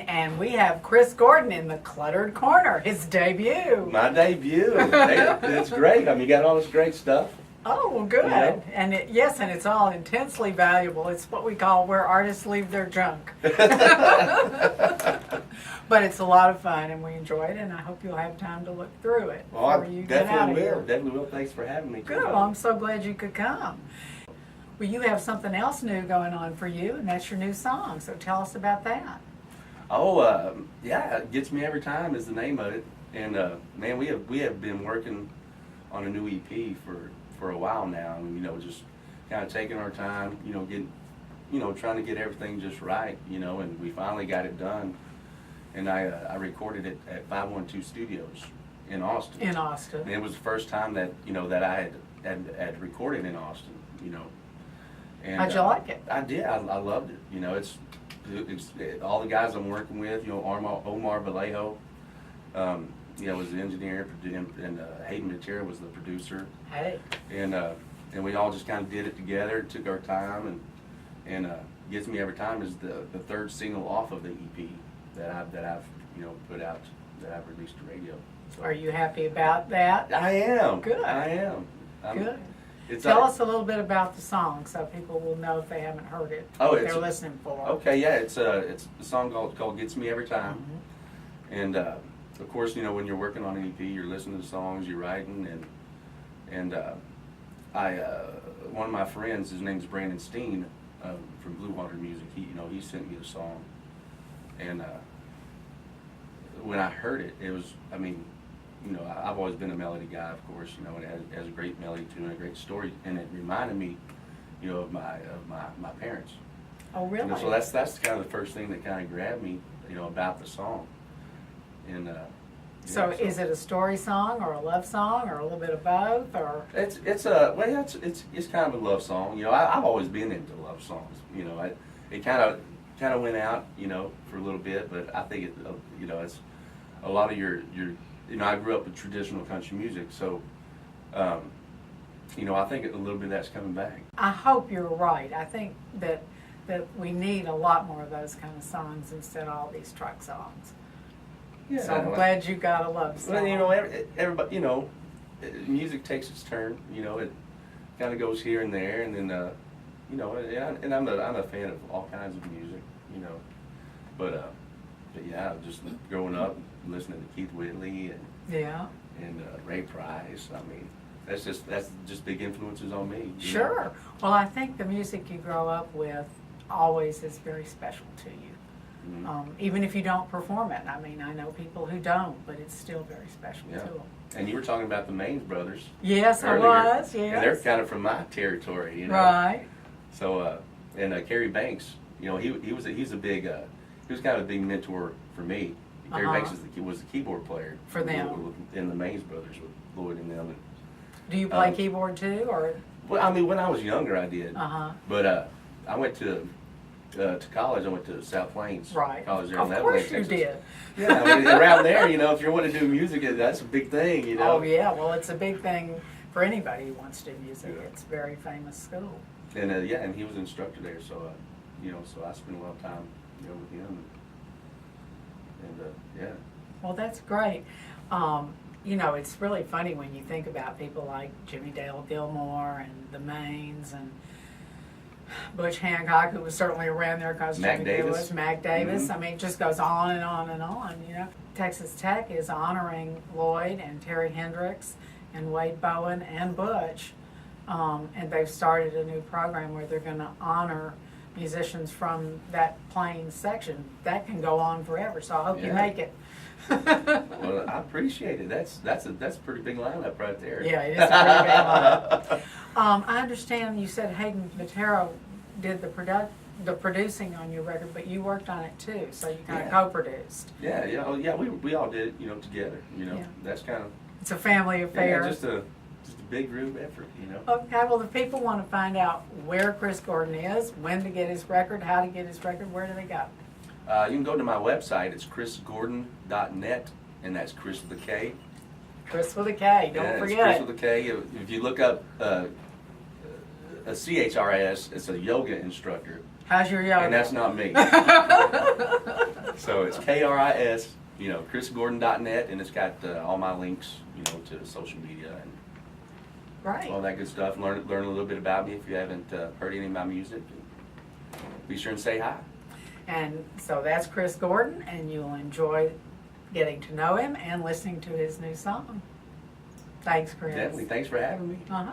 And we have Kris Gordon in the Cluttered Corner, his debut. My debut. It's great. I mean, you got all this great stuff. Oh, well, good. You know? And yes, and it's all intensely valuable. It's what we call where artists leave their junk. But it's a lot of fun, and we enjoy it, and I hope you'll have time to look through it before you get out of here. Definitely will. Thanks for having me. Good. Well, I'm so glad you could come. Well, you have something else new going on for you, and that's your new song. So tell us about that. Oh, yeah, It Gets Me Every Time is the name of it. And, man, we have been working on a new EP for a while now. And, you know, just kind of taking our time, trying to get everything just right, and we finally got it done. And I recorded it at 512 Studios in Austin. In Austin. And it was the first time that, that I had recorded in Austin, And, how'd you like it? I did. I loved it. It's all the guys I'm working with, Omar Vallejo, was the engineer, and Hayden Matera was the producer. Hey. And we all just kind of did it together, took our time, and Gets Me Every Time is the third single off of the EP that I've put out, that I've released to radio. So, are you happy about that? I am. Good. I am. Good. Tell us a little bit about the song so people will know if they haven't heard it. What they're listening for. Okay, yeah, it's a song called "Gets Me Every Time," and of course, when you're working on an EP, you're listening to songs, you're writing, and one of my friends, his name's Brandon Steen from Blue Water Music. He sent me the song, and when I heard it, it was, I've always been a melody guy, of course, and it has a great melody tune and a great story, and it reminded me, of my parents. Oh, really? So that's kind of the first thing that kind of grabbed me, about the song. And so is it a story song or a love song or a little bit of both, or? It's kind of a love song. I've always been into love songs. It kind of went out, for a little bit, but I think it's a lot of your. I grew up with traditional country music, so, I think a little bit of that's coming back. I hope you're right. I think that we need a lot more of those kind of songs instead of all these truck songs. Yeah, so I'm glad you got a love song. Well, everybody, music takes its turn. It kind of goes here and there, and then, and I'm a fan of all kinds of music, but yeah, just growing up listening to Keith Whitley and Ray Price. I mean, that's just big influences on me. Sure. Well, I think the music you grow up with always is very special to you. Mm-hmm. Even if you don't perform it. I mean, I know people who don't, but it's still very special to them. And you were talking about the Maines brothers. Yes, earlier, I was. Yes. And they're kind of from my territory, Right. So, and Kerry Banks, he's a big, he was kind of a big mentor for me. Kerry Banks was the keyboard player for them in the Maines brothers with Lloyd and them. Do you play keyboard too, or? Well, I mean, when I was younger, I did. But I went to college. I went to South Plains College there in Of course you did. Yeah, I mean, around there, if you want to do music, that's a big thing, Oh yeah, well, it's a big thing for anybody who wants to do music. Yeah. It's a very famous school. And and he was an instructor there, so so I spent a lot of time, with him. And yeah. Well, that's great. It's really funny when you think about people like Jimmy Dale Gilmore and the Maines and Butch Hancock, who was certainly around there because Jimmy Dale was Mac Davis. Mm-hmm. I mean, it just goes on and on and on, Texas Tech is honoring Lloyd and Terry Hendricks and Wade Bowen and Butch. And they've started a new program where they're going to honor musicians from that Plains section. That can go on forever, so I hope you make it. Well, I appreciate it. That's a pretty big lineup right there. Yeah, it is a pretty big lineup. I understand you said Hayden Matera did the producing on your record, but you worked on it too, so you kind of co-produced. Yeah. We all did it, together. That's kind of. It's a family affair. Yeah, just a big group effort, Okay, well, if people want to find out where Kris Gordon is, when to get his record, how to get his record, where do they go? You can go to my website. It's krisgordon.net, and that's Kris with a K. Kris with a K. Don't Yeah, forget. It's Kris with a K. If you look up a CHRIS, it's a yoga instructor, How's your yoga? and that's not me. So it's KRIS, KrisGordon.net, and it's got all my links, to social media and Right. all that good stuff. Learn a little bit about me if you haven't heard any of my music. Be sure and say hi. And so that's Kris Gordon, and you'll enjoy getting to know him and listening to his new song. Thanks, Kris. Definitely. Thanks for having me. Uh-huh.